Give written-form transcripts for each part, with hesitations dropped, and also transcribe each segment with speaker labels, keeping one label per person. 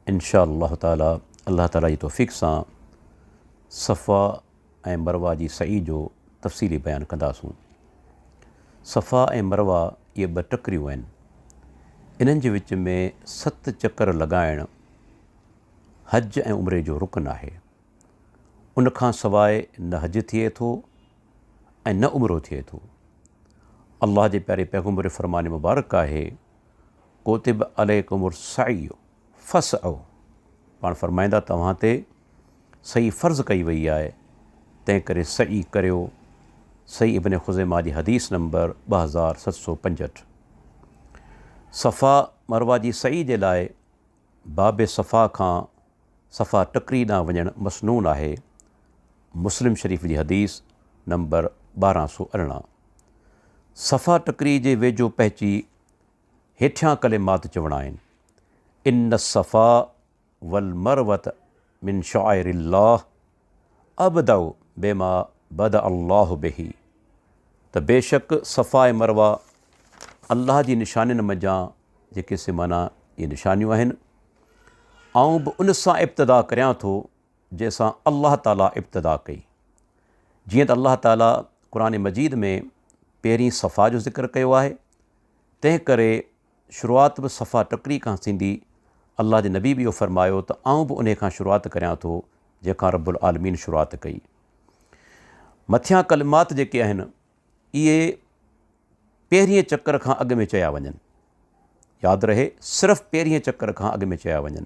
Speaker 1: इंशा अल्लाह ताला अल्लाह ताला जी तौफ़ीक़ सां सफ़ा ऐं मरवा जी सई जो तफ़सीली बयानु कंदासूं। सफ़ा ऐं मरवा इहे ॿ टकरियूं आहिनि। इन्हनि जे विच में 7 चकर लॻाइण हज ऐं उमिरे जो रुकन आहे। उनखां सवाइ न हज थिए थो ऐं न उमिरो थिए थो। अल्लाह जे प्यारे पैगम्बर फ़रमान मुबारक आहे, कोतिब अलैकुमुस सई फसअ। पाण फ़रमाईंदा तव्हां ते सही फ़र्ज़ु कई वई आहे, तंहिं करे सई करियो। सही इब्न ख़ुज़ैमा जी हदीस नंबर 2765। सफ़ा मरवा जी सई जे लाइ बाब सफ़ा खां सफ़ा टकरी ॾांहुं वञणु मसनून आहे। मुस्लिम शरीफ़ जी हदीस नंबर 1218। सफ़ा टकरी जे वेझो पहुची हेठियां कलिमात चवणा आहिनि, इन्न सफ़ा वल मरवत मिन शाइरिल्लाह अबदउ बेमा बद अल्लाह बिही। त बेशक सफ़ा ऐं मरवा अल्लाह जी निशानियुनि मंझां जेके से माना इहे निशानियूं आहिनि, आऊं बि उन सां इब्तिदा करियां थो जंहिंसां अल्लाह ताला इब्तिदा कई। जीअं त अल्लाह ताला क़ुरान मजीद में पहिरीं सफ़ा जो ज़िक्र कयो आहे, तंहिं करे शुरूआत बि सफ़ा टकरी खां थींदी। अल्लाह जे नबी बि इहो फ़रमायो त आऊं बि उन खां शुरूआत करियां थो जंहिंखां रब्बुल आलमीन शुरूआत कई। मथियां कलिमात जेके आहिनि इहे पहिरीं चकर खां अॻु में चया वञनि। यादि रहे, सिर्फ़ु पहिरीं चकर खां अॻु में चया वञनि।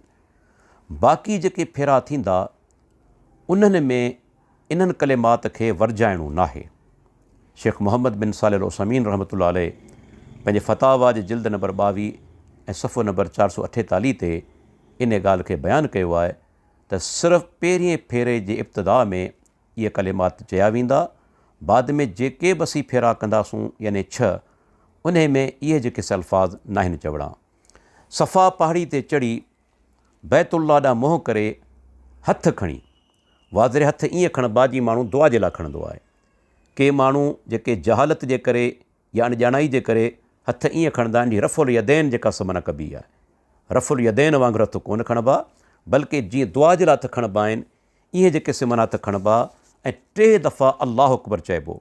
Speaker 1: बाक़ी जेके फेरा थींदा उन्हनि में इन्हनि कलिमात खे वर्जाइणो नाहे। शेख मोहम्मद बिन सालिह अल उसैमीन रहमतुल्लाह अलैह पंहिंजे फ़तावा जे जिल्द नंबर 22 ऐं सफ़ो नंबर 448 ते इन ॻाल्हि खे बयानु कयो आहे त सिर्फ़ु पहिरीं फेरे जे इब्तिदा में इहे कलिमात चया वेंदा। बाद में जेके बि असीं फेरा कंदासूं यानी 6, उन में इहे जेके अल्फाज़ नाहिनि चवणा। सफ़ा पहाड़ी ते चढ़ी बैतुल्लाह ॾांहुं मुंहुं करे हथु खणी, वाज़िर हथु ईअं खणबा जीअं माण्हू दुआ जे लाइ खणंदो आहे। के माण्हू जेके जहालत जे करे या अणॼाणाई जे करे हथु ईअं खणंदा आहिनि, रफ़ुल यदैन जेका समन कबी आहे, रफ़ुल यदैन वांगुरु हथु कोन खणबा, बल्कि जीअं दुआ जे लाइ हथु खणबा आहिनि ईअं जेके सिमन हथु खणबा ऐं 3 दफ़ा अल्लाहु अकबर चइबो।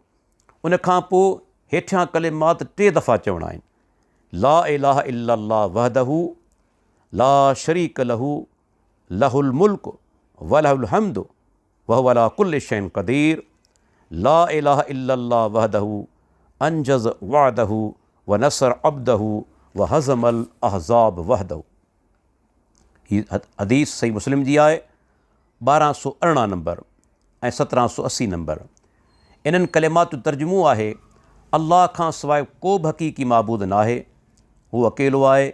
Speaker 1: उनखां पोइ हेठियां कलिमात 3 दफ़ा चवणा आहिनि, ला इलाहा इल्लल्लाह वहदहू ला शरीक लहू लहुल मुल्क व लहुल हम्द वहुव अला कुल्लि शैइन क़दीर। ला इलाहा इल्लल्लाह वहदहू अंजज़ वअदहू व नसर अब्दहू व हज़मल अहज़ाब वहदहू। हीअ हदीस सही मुस्लिम जी आहे, 1218 नंबर ऐं 1780 नंबर। इन्हनि कलिमात जो तर्जुमो आहे, अल्लाह खां सवाइ को बि हक़ीक़ी माबूद नाहे, हू अकेलो आहे,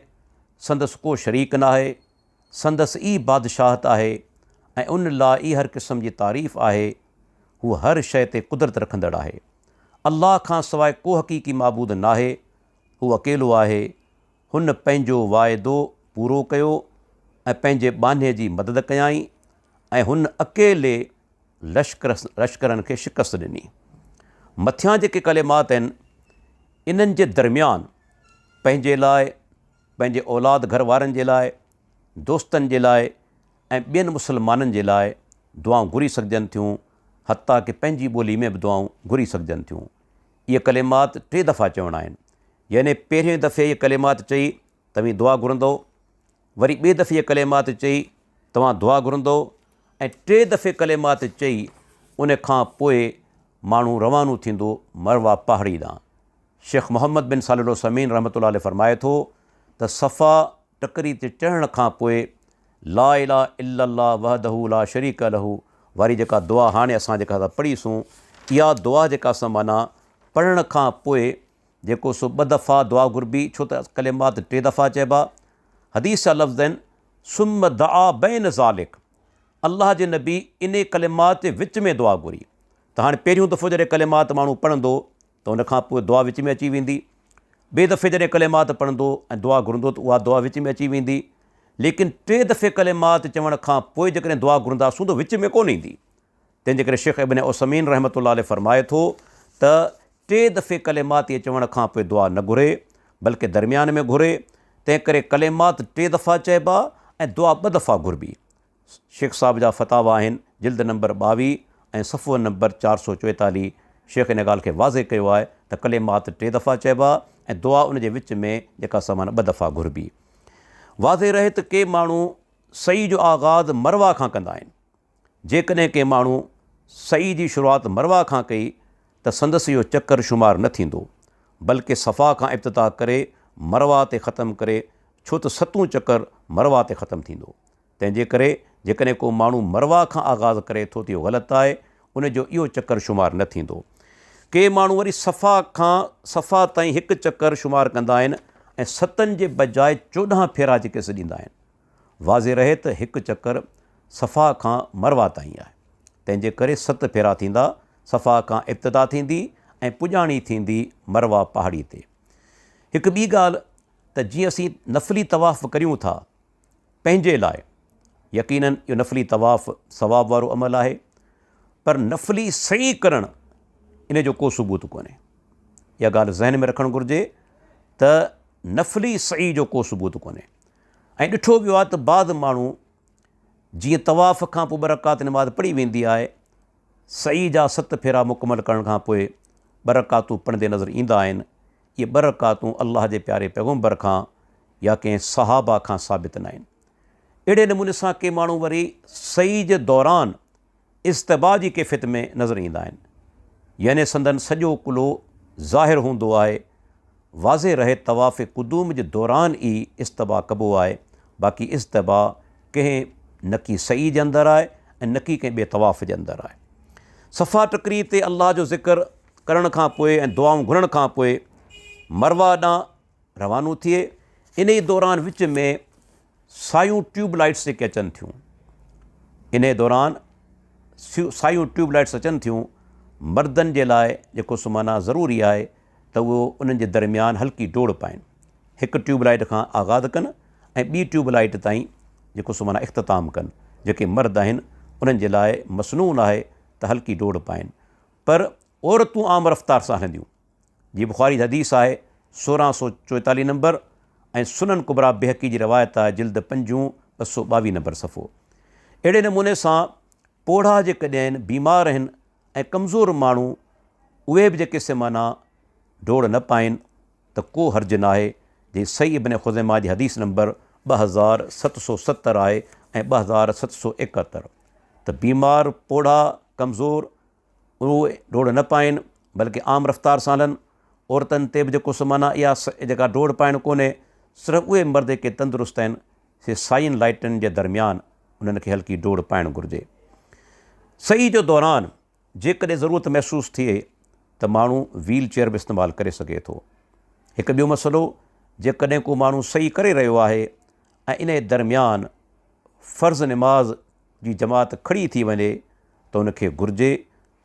Speaker 1: संदसि को शरीक नाहे, संदसि ई बादशाहत आहे ऐं उन लाइ ई हर क़िस्म जी तारीफ़ आहे। हू हर शइ ते कुदरत रखंदड़ आहे। अल्लाह खां सवाइ को हक़ीक़ी माबूद नाहे, हू अकेलो आहे। हुन पंहिंजो वाइदो पूरो कयो ऐं पंहिंजे बाने जी मदद कयाई ऐं हुन अकेले लश्करनि खे शिकस्त ॾिनी। मथियां जेके कलिमात आहिनि इन्हनि जे दरमियान पंहिंजे लाइ, पंहिंजे औलाद घर वारनि जे लाइ, दोस्तनि जे लाइ ऐं ॿियनि मुस्लमाननि जे लाइ दुआऊं घुरी सघजनि थियूं, हता कि पंहिंजी ॿोली में बि दुआऊं घुरी सघजनि थियूं। इहे कलिमात 3 दफ़ा चवणा आहिनि, यानी पहिरें दफ़े इहे कलिमात चई तव्हीं दुआ घुरंदो, वरी ॿिए दफ़े इहे कलिमात चई तव्हां दुआ घुरंदो ऐं 3 दफ़े कलिमात चई उन खां पोइ माण्हू रवानो थींदो मरवा पहाड़ी ॾांहुं। शेख मोहम्मद बिन सालिह अल उसैमीन रहमतुल्लाह अलैह फ़रमाए थो त सफ़ा टकरी ते चढ़ण खां पोइ ला इलाहा इल्लल्लाह वहदहू ला शरीक लहू वारी जेका दुआ हाणे असां जेका था पढ़ीसूं, इहा दुआ जेका असां माना पढ़ण खां पोइ जेको सो 2 दफ़ा दुआ घुरबी, छो त कलिमात 3 दफ़ा चइबा। हदीस जा लफ़्ज़ आहिनि, सुम दआ बैन ज़ालिक, अल्लाह जे नबी इन कलिमात जे विच में दुआ घुरी। त हाणे पहिरियों दफ़ो जॾहिं कलिमात माण्हू पढ़ंदो त उनखां पोइ दुआ विच में अची वेंदी, ॿिए दफ़े जॾहिं कलिमात पढ़ंदो ऐं दुआ घुरंदो त उहा दुआ विच में अची वेंदी। लेकिन 3 दफ़े कलिमात चवण खां पोइ जेकॾहिं दुआ घुरंदासूं त विच में कोन ईंदी। तंहिंजे करे शेख इब्न उसैमीन रहमतुल्लाह अलैह फ़रमाए थो त 3 दफ़े कलिमात इहे चवण खां पोइ दुआ न घुरे, बल्कि दरमियान में घुरे। तंहिं करे कलिमात 3 दफ़ा चइबा ऐं दुआ 2 दफ़ा घुरबी। शेख साहिब जा फतावा आहिनि, जिल्द नंबर 22 ऐं सफ़ो नंबर 444। शेख इन ॻाल्हि खे वाज़े कयो आहे त कलेमात 3 दफ़ा चइबा ऐं दुआ उन जे विच में जेका सामान 2 दफ़ा घुरबी। वाज़े रहे त के माण्हू सई जो आगाज़ मरवा खां कंदा आहिनि। जेकॾहिं के माण्हू सई जी शुरूआति मरवा खां कई त संदसि इहो चकर शुमार न थींदो, बल्कि सफ़ा खां इब्तिदा करे मरवा ते ख़तमु करे, छो त 7 चकर मरवा ते ख़तमु थींदो। तंहिंजे करे जेकॾहिं को माण्हू मरवा खां आगाज़ करे थो त इहो ग़लति आहे, उनजो इहो चकर शुमार न थींदो। के माण्हू वरी सफ़ा खां सफ़ा ताईं 1 चकर शुमार कंदा आहिनि ऐं 7 जे बजाए 14 फेरा जेके सॾींदा आहिनि। वाज़े रहे त 1 चकर सफ़ा खां मरवा ताईं आहे, तंहिंजे करे 7 फेरा थींदा। सफ़ा खां इब्तिदा थींदी ऐं पुॼाणी थींदी मरवा पहाड़ी ते। हिक ॿी ॻाल्हि त जीअं असीं नफ़ली तवाफ़ करियूं था पंहिंजे लाइ, यकीनन इहो नफ़ली तवाफ़ सवाब वारो अमल आहे, पर नफ़ली सही करणु इन जो को सबूत कोन्हे। इहा ॻाल्हि ज़हन में रखणु घुरिजे त नफ़ली सही जो को सबूत कोन्हे। ऐं ॾिठो वियो आहे त बाद माण्हू जीअं तवाफ़ खां पोइ 2 रकात नमाज़ पढ़ी वेंदी आहे, सही जा 7 फेरा मुकमल करण खां पोइ 2 रकातूं पढ़ंदे नज़र ईंदा आहिनि। इहे 2 रकातूं अल्लाह जे प्यारे पैगम्बर खां या कंहिं सहाबा खां साबित न आहिनि। अहिड़े नमूने सां के माण्हू वरी सही जे दौरान इस्तबा जी कैफ़ियत में नज़र ईंदा आहिनि, यानी संदन सॼो कुलो ज़ाहिर हूंदो आहे। वाज़े रहे तवाफ़ क़ुदूम जे दौरान ई इस्तबा कबो आहे, बाक़ी इस्तबा कंहिं न की सही जे अंदरि आहे ऐं न की कंहिं ॿिए तवाफ़ जे अंदरि आहे। सफ़ा टकरी ते अल्लाह जो ज़िक्र करण खां पोइ ऐं दुआऊं घुरण खां पोइ मरवा ॾांहुं रवानो थिए। इन ई दौरान विच में सायूं ट्यूबलाइट्स जेके अचनि थियूं, इन दौरान सायूं ट्यूबलाइट्स अचनि थियूं, मर्दनि जे लाइ जेको सुमाना ज़रूरी आहे त उहो उन्हनि जे दरमियान हल्की डोड़ पाइनि। 1 ट्यूबलाइट खां आगाज़ कनि ऐं ॿी ट्यूबलाइट ताईं जेको सुमाना इख़्तिताम कनि। जेके मर्द आहिनि उन्हनि जे लाइ मसनून आहे त हल्की डोड़ पाइनि, पर औरतूं आम रफ़्तार सां हलंदियूं। जी बुख़ारी जी हदीस आहे 1644 नंबर ऐं सुनन कुबरा बेहक़ी जी रवायत आहे, जिल्द 5 222 नंबर सफ़ो। अहिड़े नमूने सां पोढ़ा जेकॾहिं बीमार आहिनि ऐं कमज़ोर माण्हू, उहे बि जेके माना डोड़ न पाइनि त को हर्ज न आहे। जे सही इब्न ख़ुज़ैमा जी हदीस नंबर 2770 आहे ऐं 2771 त बीमार पोढ़ा कमज़ोर उहे डोड़ न पाइनि, बल्कि आम रफ़्तार सां हलनि। औरतनि ते बि जेको माना इहा जेका डोड़ पाइणु कोन्हे, सिर्फ़ु उहे मर्द जेके तंदुरुस्त आहिनि से साइन लाइटनि जे दरमियान उन्हनि खे हल्की डोड़ पाइणु घुरिजे। सही जो दौरान जेकॾहिं ज़रूरत महसूसु थिए त माण्हू व्हील चेयर बि इस्तेमालु करे सघे थो। हिकु ॿियो मसइलो, जेकॾहिं को माण्हू सही करे रहियो आहे ऐं इन दरमियान फ़र्ज़ु नमाज़ जी जमात खड़ी थी वञे त उनखे घुरिजे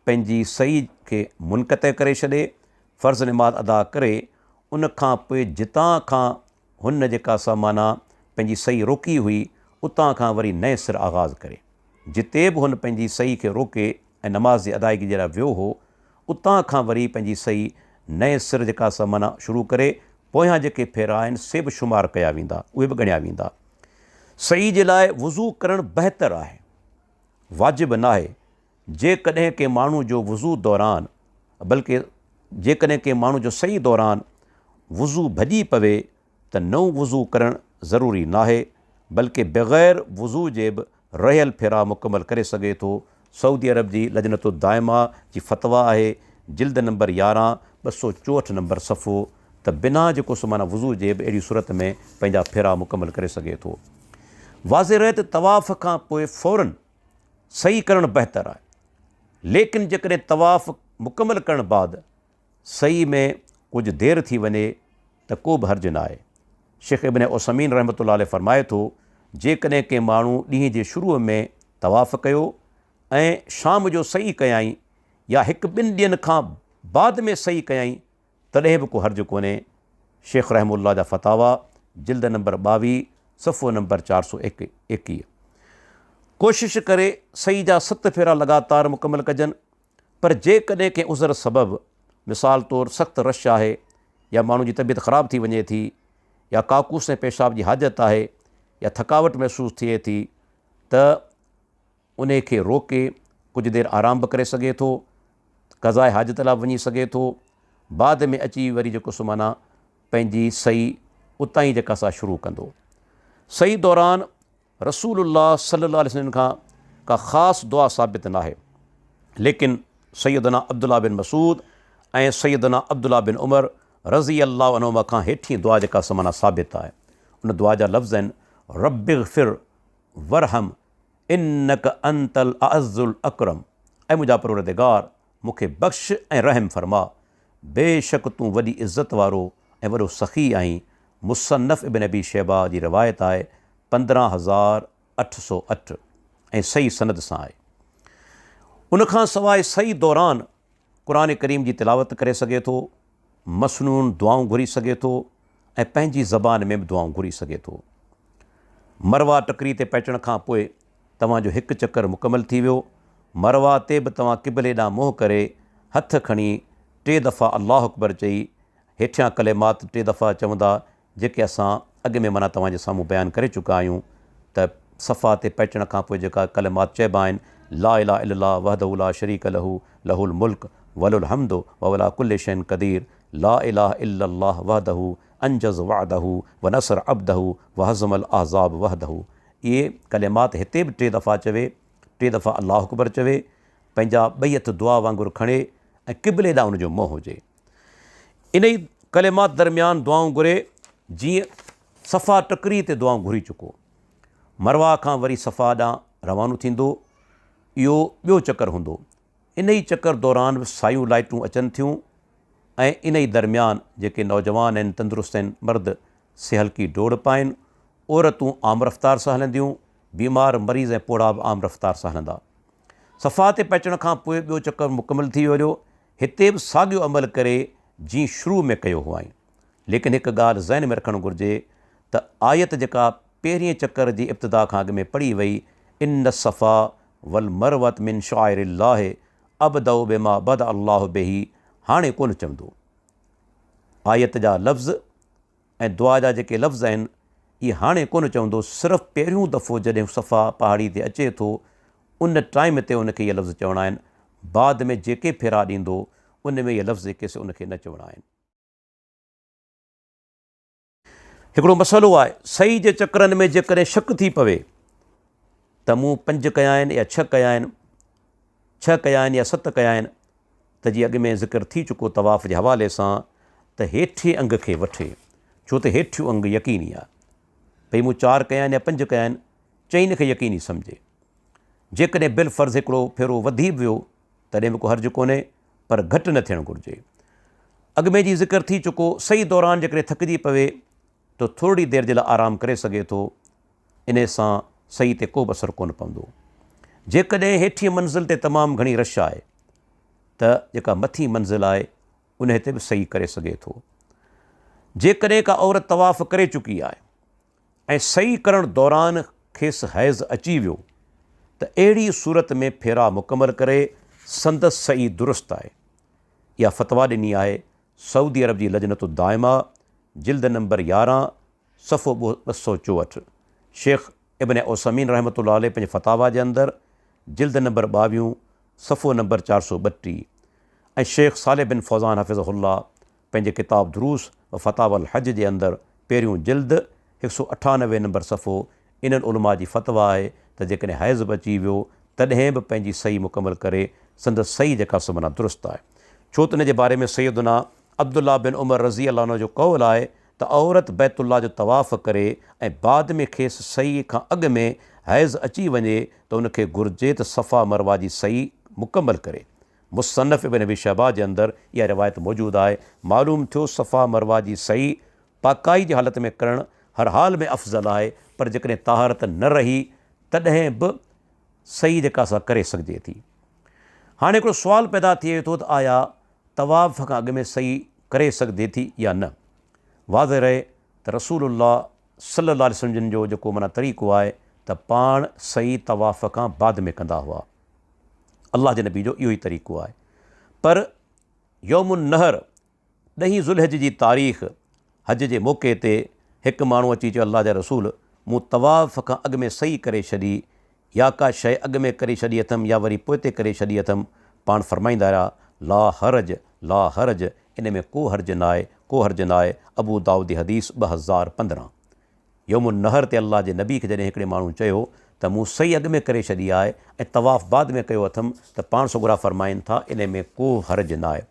Speaker 1: पंहिंजी सही खे मुनक़ते करे छॾे, फ़र्ज़ु नमाज़ अदा करे, उन खां पोइ जितां खां हुन जेका सा माना पंहिंजी सही रोकी हुई उतां खां वरी नए सिर आगाज़ करे। जिते बि हुन पंहिंजी सही खे रोके ऐं नमाज़ जी अदायगी जे लाइ वियो हो, उतां खां वरी पंहिंजी सही नए सिर जेका सा माना शुरू करे, पोयां जेके फेरा आहिनि से बि शुमार कया वेंदा, उहे बि ॻणिया वेंदा। सही जे लाइ वुज़ू करणु बहितरु आहे, वाजिबु न आहे। जेकॾहिं के माण्हू जो वुज़ू दौरान, बल्कि जेकॾहिं के माण्हू जो सही दौरान वुज़ू भॼी पवे त नओं वुज़ू करणु ज़रूरी न आहे, बल्कि बग़ैर वुज़ू जे बि रहियल फेरा मुकमल करे सघे थो। सऊदी अरब जी लजनत दाइमा जी फ़तवा आहे, जिल्द नंबर 11 264 नंबर सफ़ो, त बिना जेको माना वुज़ू जे बि अहिड़ी सूरत में पंहिंजा फेरा मुकमल करे सघे थो। वाज़े रहे त तवाफ़ खां पोइ फ़ौरन सही करणु बहितरु आहे, लेकिन जेकॾहिं तवाफ़ मुकमल करण बाद सही में कुझु देरि थी वञे त को बि हर्ज न आहे। शेख इब्न उसैमीन रहमतुल्लाह अलैह फ़रमाए थो, जेकॾहिं के माण्हू ॾींहं जे शुरूअ में तवाफ़ कयो ऐं शाम जो सही कयाई या 1-2 ॾींहंनि खां बाद में सही कयाई, तॾहिं बि को हर्ज कोन्हे। शेख रहमुल्लाह जा फ़तावा, जिल्द नंबर 22 सफ़ो नंबर 421। कोशिशि करे सही जा 7 फेरा लगातार मुकमल कजनि, पर जेकॾहिं कंहिं उज़र सबबु, मिसाल तौरु सख़्तु रश आहे या माण्हू जी तबियत ख़राबु थी वञे थी या काकूस ऐं पेशाब जी हाजत आहे या थकावट महसूसु थिए थी त उन खे रोके कुझु देरि आराम बि करे सघे थो, क़ज़ाए हाजत लाइ वञी सघे थो, बाद में अची वरी जेको सो माना पंहिंजी सही उतां ई जेका सा शुरू कंदो। सही दौरान रसूलुल्लाह सल्लल्लाहु अलैहि वसल्लम खां का ख़ासि दुआ साबित न आहे, लेकिन सैयदना अब्दुल्ला बिन मसूद ऐं सैयदना अब्दुल्ला बिन उमर रज़ी अल्लाह अन्हुमा खां हेठीं दुआ जेका सा माना साबित आहे। उन दुआ जा लफ़्ज़ आहिनि रब्बिग़फिर वरहम इन्नक अंतल अअज़्ज़ुल अकरम, ऐं मुंहिंजा परवरदिगार मूंखे बख़्श ऐं रहम फरमा, बेशक तूं वॾी इज़त वारो ऐं वॾो सख़ी आहीं। मुसन्नफ़ इब्न अबी शैबा जी रिवायत आहे 15,808 ऐं सही सनद सां आहे। उनखां सवाइ सही दौरान क़ुरान करीम जी तिलावत करे सघे थो, मसनून दुआऊं घुरी सघे थो ऐं पंहिंजी ज़बान में बि दुआऊं घुरी सघे थो। मरवा टकरी ते पहुचण खां पोइ तव्हांजो हिकु चकर मुकमल थी वियो। मरवा ते बि तव्हां क़िबले ॾांहुं मुंहुं करे हथ खणी 3 दफ़ा अल्लाहु अकबर चई हेठियां कलेमात 3 दफ़ा चवंदा, जेके असां अॻु में माना तव्हांजे साम्हूं बयानु करे चुका आहियूं त सफ़ा ते पहुचण खां पोइ जेका कलेमात चइबा आहिनि, ला इलाहा इल्लल्लाह वहदहु ला शरीक लहू लहुल मुल्क वलुल हम्दु व अला कुल्लि शैइन क़दीर, ला इलाहा इल्लल्लाह वहदहु अंजज़ वअदहु व नसर अब्दहु व हज़मल अहज़ाब वहदहु। इहे कलेमात हिते बि 3 दफ़ा चवे, 3 दफ़ा अल्लाहु अकबर चवे, पंहिंजा ॿई हथ दुआ वांगुरु खणे ऐं क़िबले ॾांहुं उनजो मुंहुं हुजे। इन ई कलेमात दरमियान दुआऊं घुरे, जीअं सफ़ा टकरी ते दुआऊं घुरी चुको, मरवा खां वरी सफ़ा ॾांहुं रवानो थींदो, इहो ॿियो चकर हूंदो। इन ई चकर दौरान बि सायूं लाइटूं अचनि थियूं ऐं इन ई दरमियान जेके नौजवान आहिनि, तंदुरुस्त आहिनि, मर्द से हल्की डोड़ पाइनि, औरतूं आम रफ़्तार सां हलंदियूं, बीमार मरीज़ ऐं पोड़ा बि आम रफ़्तार सां हलंदा। सफ़ा ते पहुचण खां पोइ ॿियो चकर मुकमल थी वियो। हिते बि साॻियो अमल करे जीअं शुरू में कयो हुआ आहिनि, लेकिन हिकु ॻाल्हि ज़हन में रखणु घुरिजे त आयत जेका पहिरीं चकर जी इब्तिदा खां अॻु में पढ़ी वई, इन सफ़ा वल मरवत मिन शाइरिल्लाह अबदउ बिमा बद अल्लाह बिही, हाणे कोन चवंदो। आयत जा लफ़्ज़ ऐं दुआ जा जेके लफ़्ज़ आहिनि, इहे हाणे कोन चवंदो। सिर्फ़ु पहिरियों दफ़ो जॾहिं सफ़ा पहाड़ी ते अचे थो, उन टाइम ते उनखे इहे लफ़्ज़ चवणा आहिनि। बाद में जेके फेरा ॾींदो उन में इहे लफ़्ज़ जेके से उनखे न चवणा आहिनि। हिकिड़ो मसइलो आहे, सही जे चकरनि में जेकॾहिं शक थी पवे त मूं 5 कया आहिनि या 6 कया आहिनि, 6 कया आहिनि या 7 कया आहिनि, त जीअं अॻु में ज़िक्र थी चुको तवाफ़ जे हवाले सां, त हेठिए अंग खे वठे, छो त हेठियों अंग यकीनी आहे। भई मूं 4 कया आहिनि या 5 कया आहिनि, चईं खे यकीनी सम्झे। जेकॾहिं बिल फ़र्ज़ु हिकिड़ो फेरो वधी वियो तॾहिं बि को हर्ज़ु कोन्हे, पर घटि न थियणु घुरिजे। अॻु में जी ज़िक्र थी चुको, सही दौरान जेकॾहिं थकिजी पवे त थोरी देरि जे लाइ आराम करे सघे थो, इन सां सही ते को बि असरु कोन पवंदो। जेकॾहिं हेठीं मंज़िल ते तमामु घणी रश आहे त जेका मथीं मंज़िल आहे उन हिते बि सही करे सघे थो। जेकॾहिं का औरत तवाफ़ करे चुकी आहे ऐं सही करण दौरान खेसि हैज़ अची वियो, त अहिड़ी सूरत में फेरा मुकमल करे संदसि सही दुरुस्त आहे। इहा फ़तवा ॾिनी आहे सऊदी अरब जी लजनतु दाइमा, जिल्द नंबर 11 सफ़ो 264। शेख इब्न उसैमीन रहमतुल्लाह अलैह पंहिंजे फ़तावा जे अंदरि जिल्द नंबर 22 सफ़ो नंबर 432, ऐं शेख सालिह बिन फौज़ान हफ़िज़हुल्लाह पंहिंजे किताब दुरूस व फ़तावल हज जे अंदरि पहिरियों जिल्द 198 नंबर सफ़ो, इन्हनि उलमा जी फ़तवा आहे त जेकॾहिं हैज़ बि अची वियो तॾहिं बि पंहिंजी सही मुकमल करे संदसि सही जेका सो माना दुरुस्त आहे। छो त इन जे बारे में सैयदना अब्दुल्ला बिन उमर रज़ी अल्लाह अन्हु जो कौल आहे त औरत बैतुल्लाह जो तवाफ़ करे ऐं बाद में खेसि सही खां अॻु में हैज़ अची वञे त उनखे घुरिजे त सफ़ा मरवा जी सही मुकमल करे। मुसन्नफ़ इब्न अबी शैबा जे अंदरि इहा रिवायत मौजूदु आहे। मालूम थियो सफ़ा मरवा जी सही पाकाई जी हालत में करणु हर हाल में अफ़ज़ल आहे, पर जेकॾहिं ताहारत न रही तॾहिं बि सही जेका सा करे सघिजे थी। हाणे हिकिड़ो सुवालु पैदा थिए थो त आया तवाफ़ खां अॻु में सही करे सघिजे थी या न। वाज़े रहे त रसूलुल्लाह सल्लल्लाहु अलैहि वसल्लम जो जेको माना तरीक़ो आहे त पाण सही तवाफ़ खां बाद में कंदा हुआ। अल्लाह जे नबी जो इहो ई तरीक़ो आहे। पर यौमुन नहर 10 ज़ुल्हिज जी तारीख़ हज जे मौक़े ते हिकु माण्हू अची चयो, अल्लाह जा रसूल मूं तवाफ़ खां अॻु में सही करे छॾी या का शइ अॻु में करे छॾी अथमि या वरी पोइ ते करे छॾी अथमि, पाण फरमाईंदा रहिया ला हरज, इन में को हर्ज न आहे, को हर्ज न आहे। अबू दाऊद जी हदीस 2015। यौमुन नहर ते अल्लाह जे नबी खे जॾहिं हिकिड़े माण्हू चयो त मूं सही अॻु में करे छॾी आहे ऐं तवाफ़ बाद में कयो अथमि, त पाण सुगुरा फरमाइनि था इन में को हर्ज न आहे।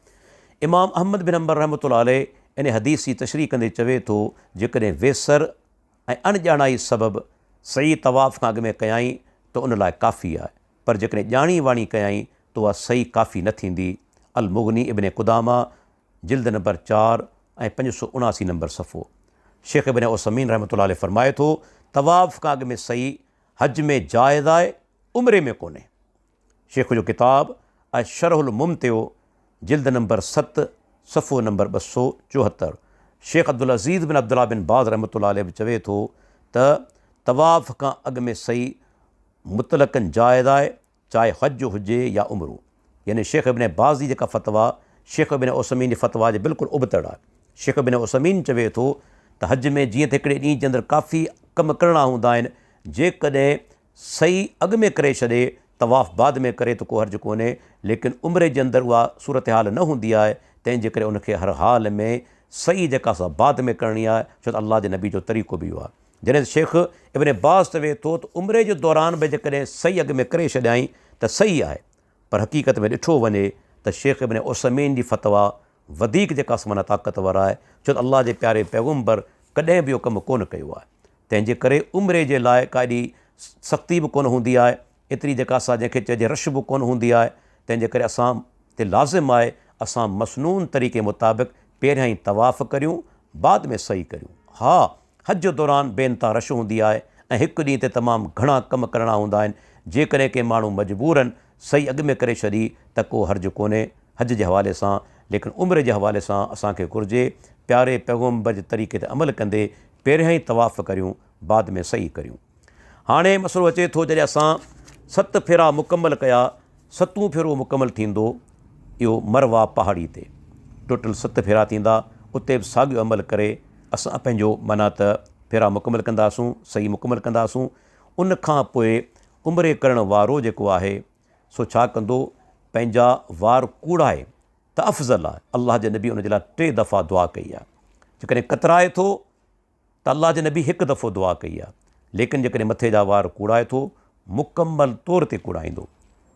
Speaker 1: इमाम अहमद बिन अंबर रहमतुल्लाह अलैह इन हदीस जी तशरीह कंदे चवे थो, जेकॾहिं वेसर ऐं अणॼाणाई सबबु सही तवाफ़ खां अॻु में कयाई त उन लाइ काफ़ी आहे, पर जेकॾहिं ॼाणी वाणी कयाई त उहा सही काफ़ी न थींदी। अल मुग़नी इब्न कुदामा जिल्द नंबर 4 ऐं 579 नंबर सफ़ो। शेख इब्न उसैमीन रहमतुल्लाह अलैह फरमाए थो, तवाफ़ खां अॻु में सही हज में जाइज़ आहे, उम्रे में कोन्हे। शेख जो किताब अशरहुल मुम्तिउ जिल्द नंबर 7 सफ़ो नंबर 274। शेख अब्दुल अज़ीज़ बिन अब्दुल्ला बिन बाज़ रहमतुल्लाह अलैह बि चवे थो त तवाफ़ खां अॻु में सही मुतलक़न जाइज़ आहे, चाहे हज हुजे या उम्रो। यानी शेख इब्न बाज़ जी जेका फ़तवा शेख इब्न उसैमीन जी फ़तवा जे बिल्कुलु उबतड़ आहे। शेख इब्न उसैमीन चवे थो त हज में जीअं त हिकिड़े ॾींहं जे अंदरि काफ़ी कम करणा हूंदा आहिनि, जेकॾहिं सही अॻु में करे छॾे तवाफ़ बाद में करे त को हर्ज कोन्हे, लेकिन उमिरे जे अंदरि उहा सूरत हाल न हूंदी आहे, तंहिंजे करे उनखे हर हाल में सही जेका सा बाद में करणी आहे, छो त अल्लाह जे नबी जो तरीक़ो बि इहो आहे। जॾहिं शेख इब्न बाज़ चवे थो त उमिरे जे दौरान बि जेकॾहिं सही अॻु में करे छॾियईं त सही आहे, पर हक़ीक़त में ॾिठो वञे त शेख इब्न उसैमीन जी फ़तवा वधीक जेका माना ताक़तवर आहे, छो त अल्लाह जे प्यारे पैगम्बर कॾहिं बि इहो कमु कोन कयो आहे। तंहिंजे करे उमिरे जे लाइ का एॾी सख़्ती बि कोन हूंदी आहे, एतिरी जेका असां जंहिंखे चइजे रश बि कोन हूंदी आहे। तंहिंजे करे असां ते लाज़िम आहे असां मसनून तरीक़े मुताबिक़ पहिरियां ई तवाफ़ करियूं, बाद में सही करियूं। हा, हज दौरान बेनता रश हूंदी आहे ऐं हिकु ॾींहं ते तमामु घणा कम करणा हूंदा आहिनि। जेकॾहिं के माण्हू मजबूरनि सही अॻु में करे छॾी त को हर्ज कोन्हे हज जे हवाले सां, लेकिन उमिरि जे हवाले सां असांखे घुरिजे प्यारे पैगम्बर जे तरीक़े ते अमल कंदे पहिरियां ई तवाफ़ करियूं, बाद में सही करियूं। हाणे मसइलो अचे थो, जॾहिं असां 7 फेरा मुकमल कया, 7 फेरो मुकमल थींदो इहो मरवा पहाड़ी ते, टोटल 7 फेरा थींदा, उते बि साॻियो अमल करे असां पंहिंजो माना त फेरा मुकमल कंदासूं, सही मुकमल कंदासूं। उन खां पोइ उमिरे करण वारो जेको आहे सो छा कंदो, पंहिंजा वार कूड़ाए त अफ़ज़ल आहे। अल्लाह जे नबी उन जे लाइ 3 दफ़ा दुआ कई आहे। जेकॾहिं कतराए थो त अल्लाह जे नबी 1 दफ़ो दुआ कई आहे, लेकिन जेकॾहिं मथे जा वार कूड़ाए थो मुकमल तौर ते कूड़ाईंदो।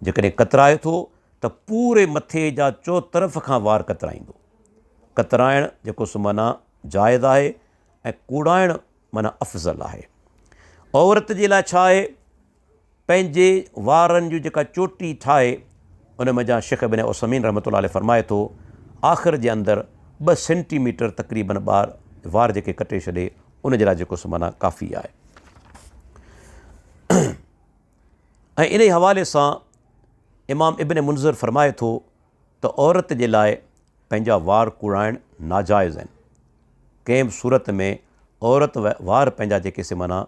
Speaker 1: जेकॾहिं कतराए थो त पूरे मथे जा चोतरफ़ खां वार कतराईंदो। कतराइणु जेको सो माना जाइज़ आहे ऐं कूड़ाइणु माना अफ़ज़ल आहे। औरत जे लाइ छा आहे, पंहिंजे वारनि जी जेका चोटी ठाहे उन में जा शेख इब्न उसैमीन रहमतुल्लाह अलैह फरमाए थो आख़िर जे अंदरि 2 सेंटीमीटर तक़रीबन वार जेके कटे छॾे उन जे लाइ जेको सो माना काफ़ी आहे। ऐं इन हवाले सां इमाम इब्न मुंज़िर फरमाए थो त औरत जे लाइ पंहिंजा वार कूड़ाइणु नाजाइज़ आहिनि। कंहिं बि सूरत में औरत वार पंहिंजा जेके से माना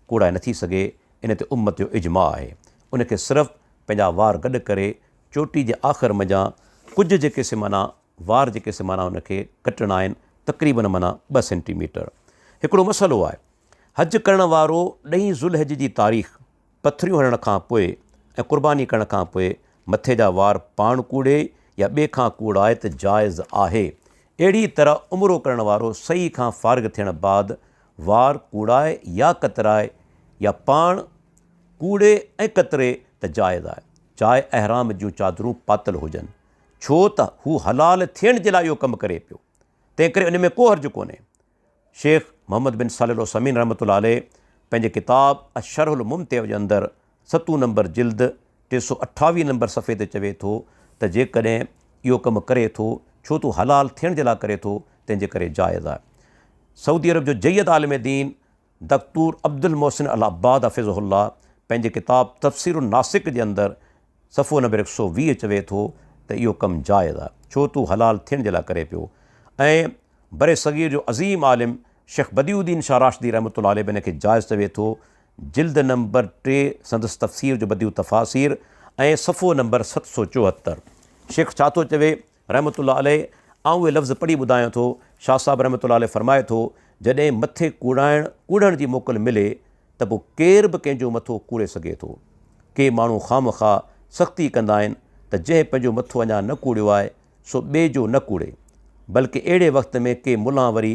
Speaker 1: कूड़ाए नथी सघे, इन ते उम्मत जो इजमा आहे। उनखे सिर्फ़ु पंहिंजा वार गॾु करे चोटी जे आख़िर मंझां कुझु जेके से माना वार जेके से माना उनखे कटणा आहिनि, तक़रीबन माना 2 सेंटीमीटर। हिकिड़ो मसइलो आहे, हज करण वारो 10 ज़ुल्हिज जी तारीख़ पथरियूं हणण खां पोइ ऐं क़ुर्बानी करण खां पोइ मथे जा वार पाण कूड़े या ॿिए खां कूड़ाए त जाइज़ आहे। अहिड़ी तरह उमिरो करण वारो सही खां फ़ारिग़ थियण बाद वार कूड़ाए या कतराए या पाण कूड़े ऐं कतरे त जाइज़ आहे, चाहे अहराम जूं चादरूं पातल हुजनि, छो त हू हलाल थियण जे लाइ इहो कमु करे पियो, तंहिं करे उन में को हर्ज कोन्हे। शेख मोहम्मद बिन सालिह अल उसैमीन रहमतुल्लाह अलैह पंहिंजे किताब अशरहुल मुम्तिउ जे अंदरि 7 नंबर जिल्द 328 नंबर सफ़े ते चवे थो त जेकॾहिं इहो कमु करे थो छो तूं हलाल थियण जे लाइ करे थो, तंहिंजे करे जाइज़ आहे। सऊदी अरब जो जय्यद आलिम दीन दक्तूर अब्दुल मोहसिन अल अब्बाद हफ़िज़हुल्लाह पंहिंजे किताब तफ़सीरुन नासिक जे अंदरि सफ़ो नंबर 120 चवे थो त इहो कमु जाइज़ आहे, छो तूं हलाल थियण जे लाइ करे पियो। ऐं बरे सग़ीर जो अज़ीम आलिम शेख बदियुद्दीन शाह राशिदी रहमतुल्लाह अलैह इन खे जाइज़ चवे थो। जिल्द नंबर 3 संदसि तफ़सीर जो बदियु तफ़ासीर ऐं सफ़ो नंबर 774। शेख छा थो चवे रहमतुल्लाह अलैह, आउं उहे लफ़्ज़ पढ़ी ॿुधायां थो। शाह साहिबु रहमतुल्लाह अलैह फरमाए थो, जॾहिं मथे कूड़ण जी मोकल मिले त पोइ केर बि कंहिंजो मथो कूड़े सघे थो। के माण्हू ख़ामख़ा सख़्ती कंदा आहिनि त जंहिं पंहिंजो मथो अञा न कूड़ियो आहे सो ॿिए जो न कूड़े, बल्कि अहिड़े वक़्त में के मुला वरी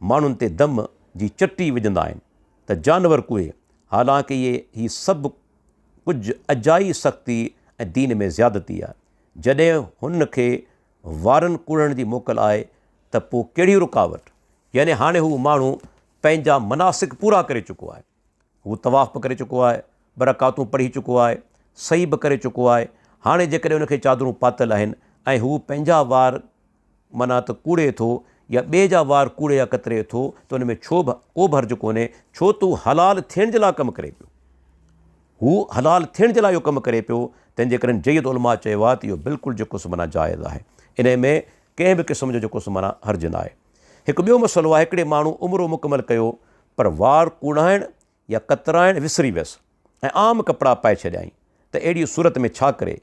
Speaker 1: माण्हुनि ते दम जी चटी विझंदा आहिनि त जानवर कूड़े। हालांकि हीअ सभु कुझु अजाई सख़्ती ऐं दीन में ज़्यादती आहे। जॾहिं हुन खे वारनि कूड़ण जी मोकल आहे त पोइ कहिड़ी रुकावट। यानी हाणे हू माण्हू पंहिंजा मनासिक पूरा करे चुको आहे, हू तवाफ़ बि करे चुको आहे, बरकातूं पढ़ी चुको आहे, सही बि करे चुको आहे। हाणे जेकॾहिं उनखे चादरूं पातल आहिनि ऐं हू पंहिंजा वार माना त कूड़े थो या ॿिए जा वार कूड़े या कतरे थो त उन में छो बि को बि हर्ज़ु कोन्हे, छो त हू हलाल थियण जे लाइ कमु करे पियो। हू हलाल थियण जे लाइ इहो कमु करे पियो। तंहिंजे करे जयद उलमा चयो आहे त इहो बिल्कुलु जेको सो माना जाइज़ आहे। इन में कंहिं बि क़िस्म जो जेको सो माना हर्ज़ु न आहे। हिकु ॿियो मसइलो आहे, हिकिड़े माण्हू उमिरो मुकमल कयो पर वार कूड़ाइण या कतराइण विसरी वियसि ऐं आम कपिड़ा पाए छॾियईं त अहिड़ी सूरत में छा करे।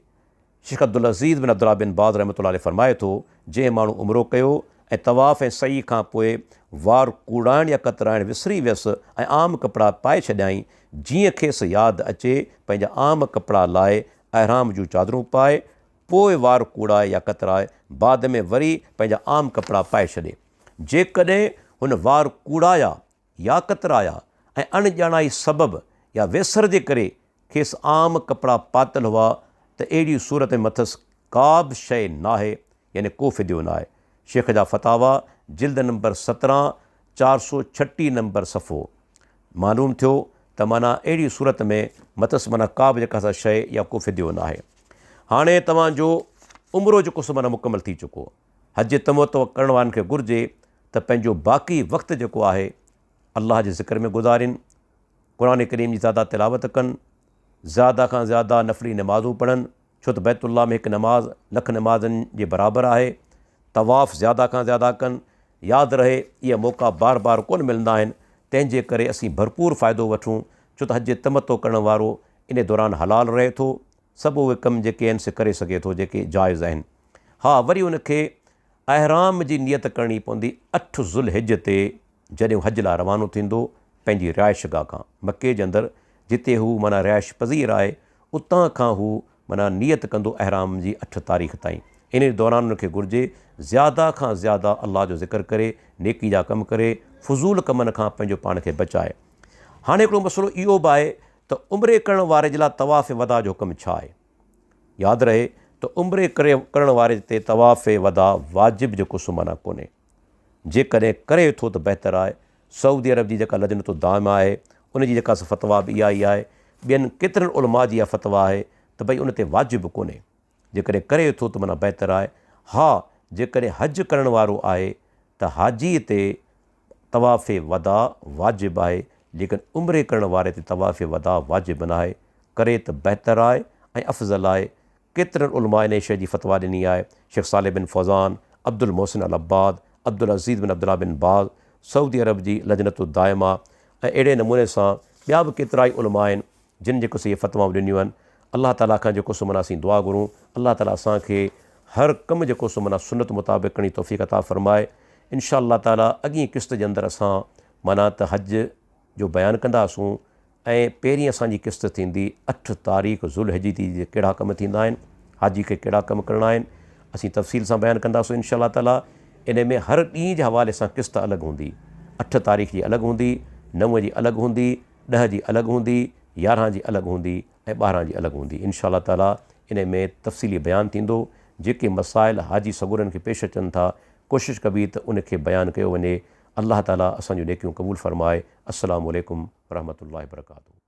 Speaker 1: शेख अब्दुल अज़ीज़ बिन अब्दुल्ला बिन बाज़ रहमतुल्लाह अलैह फरमाए थो, जंहिं माण्हू उमिरो कयो ऐं तवाफ़ ऐं सही खां पोइ वार कूड़ाइण या कतराइण विसरी वियसि ऐं आम कपिड़ा पाए छॾियईं, जीअं खेसि यादि अचे पंहिंजा आम कपिड़ा लाइ अहराम जूं चादरूं पाए, पोइ वार कूड़ाए या कतराए, बाद में वरी पंहिंजा आम कपिड़ा पाए छॾे। जेकॾहिं हुन वार कूड़ाया या कतराया ऐं अणॼाणाई सबबु या वेसर जे करे खेसि आम कपिड़ा पातल हुआ त अहिड़ी सूरत में मथसि का बि शइ नाहे, यानी को फ़िदियो न आहे। शेख जा फतावा जिल्द नंबर 17 436 नंबर सफ़ो। मालूम थियो त माना अहिड़ी सूरत में मथसि माना का बि जेका शइ या को फ़िदियो न आहे। हाणे तव्हांजो उमिरो जेको सो माना मुकमल थी चुको, हज तमतो करण वारनि खे घुरिजे त पंहिंजो बाक़ी वक़्तु जेको आहे अल्लाह जे ज़िक्र में गुज़ारीनि, क़ुर करीम जी ज़्यादा तिलावत कनि, ज़्यादा खां ज़्यादा नफ़ली नमाज़ूं पढ़नि, छो त बैतुल्लाह में हिकु नमाज़ लख नमाज़नि जे बराबरि आहे। तवाफ़ ज़्यादा खां ज़्यादा कनि। यादि रहे इहे मौक़ा बार बार कोन मिलंदा आहिनि, तंहिंजे करे असीं भरपूर फ़ाइदो वठूं, छो त हज तमतो करण वारो इन दौरान हलाल रहे थो। सभु उहे कम जेके आहिनि से करे सघे थो जेके जाइज़ आहिनि। हा, वरी उनखे अहराम जी नियत करणी पवंदी 8 ज़ुल्हिज ते, जॾहिं हज लाइ रवानो थींदो पंहिंजी रिहाइशगाह खां मके जे अंदरि, जिते हू माना रिहाइश पज़ीर आहे, उतां खां हू माना नियत कंदो अहराम जी 8 तारीख़ ताईं। इन दौरान उनखे घुरिजे ज़्यादा खां ज़्यादा अल्लाह जो ज़िक्र करे, नेकी जा कमु करे, फ़ुज़ूल कमनि खां पंहिंजो पाण खे बचाए। हाणे हिकिड़ो मसइलो इहो बि आहे त उमिरे करण वारे जे लाइ तवाफ़ वदा जो हुकुम छा आहे। यादि रहे त उमिरे करण वारे ते तवाफ़ वदा वाजिबु जेको सो माना कोन्हे। जेकॾहिं करे थो त बहितरु आहे। सऊदी अरब जी जेका लजनतु दाइमा आहे उनजी जेका फतवा बि इहा ई आहे। ॿियनि केतिरनि उलमा जी इहा फतवा आहे त भई उन ते वाजिबु कोन्हे। जेकॾहिं करे थो त माना बहितरु आहे। हा, जेकॾहिं हज करण वारो आहे त हाजीअ ते तवाफ़ वदा वाजिबु आहे, लेकिन उमिरे करण वारे ते तवाफ़ वदा वाजिबु न आहे। करे त बहितरु आहे ऐं अफ़ज़ल आहे। केतिरनि उलमा इन शइ जी फतवा ॾिनी आहे। शेख साले बिन फौज़ान, अब्दुल मोहसिन अल अब्बाद, अब्दुल अज़ीज़ बिन अब्दुल्ला बिन बाज़, सऊदी अरब जी लजनतु दाइमा ऐं अहिड़े नमूने सां ॿिया बि केतिरा ई उलमा आहिनि जिन जेको सो इहे फतवाऊं ॾिनियूं आहिनि। अल्लाह ताला खां जेको सो माना असीं दुआ घुरूं, अल्लाह ताला असांखे हर कमु जेको सो माना सुनत मुताबिक़ करणी तौफ़ीक़ अता फ़रमाए। इंशा अल्लाह ताला अॻीं क़िस्त जे अंदरि असां माना त हज जो बयानु कंदासूं ऐं पहिरीं असांजी क़िस्त थींदी 8 तारीख़ ज़ुल्हिज जी, कहिड़ा कमु थींदा आहिनि, हाजी खे कहिड़ा कमु करणा आहिनि, असीं तफ़सील सां बयानु कंदासूं इंशा अल्लाह ताला। इन में हर ॾींहं जे हवाले सां क़िस्त अलॻि हूंदी। 8 तारीख़ जी अलॻि हूंदी, 9 जी अलॻि हूंदी, 10 जी अलॻि हूंदी, 11 जी अलॻि हूंदी ऐं 12 जी अलॻि हूंदी। इंशा अल्लाह ताला इन में तफ़सीली बयानु थींदो। जेके मसाइल हाजी सगूरनि खे पेश अचनि था, कोशिशि कबी त उनखे बयानु कयो वञे। अल्लाह ताला असांजूं नेकियूं क़बूल फ़रमाए। अस्सलामु अलैकुम वरहमतुल्लाहि वबरकातुहू।